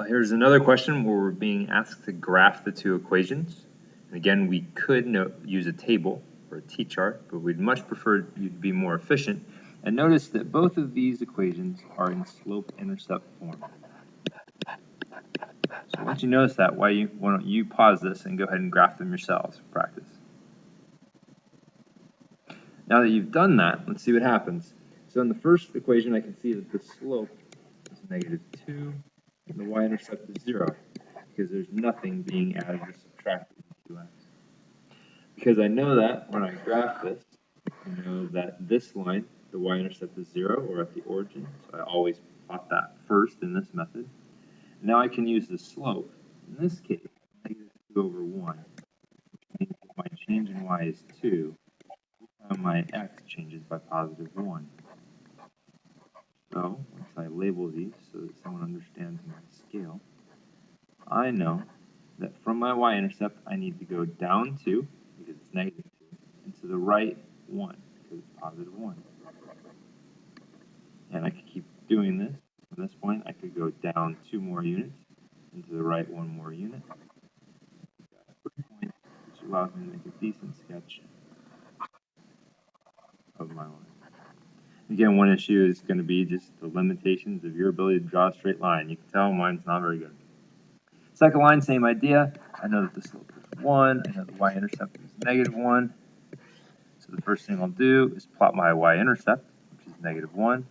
Here's another question where we're being asked to graph the two equations. And again, we could use a table or a t-chart, but we'd much prefer you to be more efficient. And notice that both of these equations are in slope-intercept form. So once you notice that, why don't you pause this and go ahead and graph them yourselves for practice. Now that you've done that, let's see what happens. So in the first equation, I can see that the slope is -2, and the y-intercept is 0, because there's nothing being added or subtracted in 2x. Because I know that when I graph this, I know that this line, the y-intercept is 0, or at the origin, so I always plot that first in this method. Now I can use the slope. In this case, -2/1, which means if my change in y is 2, my x changes by +1. So, once I label these so that someone understands my scale, I know that from my y-intercept I need to go down 2, because it's -2, and to the right 1, because it's +1. And I could keep doing this. From this point, I could go down 2 more units, and to the right 1 more unit. Point, which allows me to make a decent sketch of my line. Again, one issue is going to be just the limitations of your ability to draw a straight line. You can tell mine's not very good. Second line, same idea. I know that the slope is 1. I know the y-intercept is -1. So the first thing I'll do is plot my y-intercept, which is -1.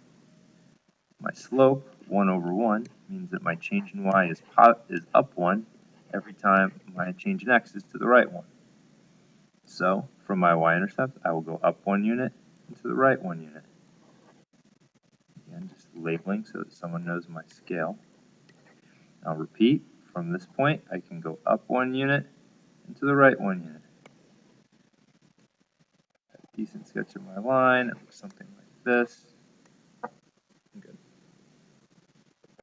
My slope, 1/1, means that my change in y is up 1 every time my change in x is to the right 1. So from my y-intercept, I will go up 1 unit and to the right 1 unit. Again, just labeling so that someone knows my scale. I'll repeat. From this point, I can go up 1 unit and to the right 1 unit. A decent sketch of my line. It looks something like this.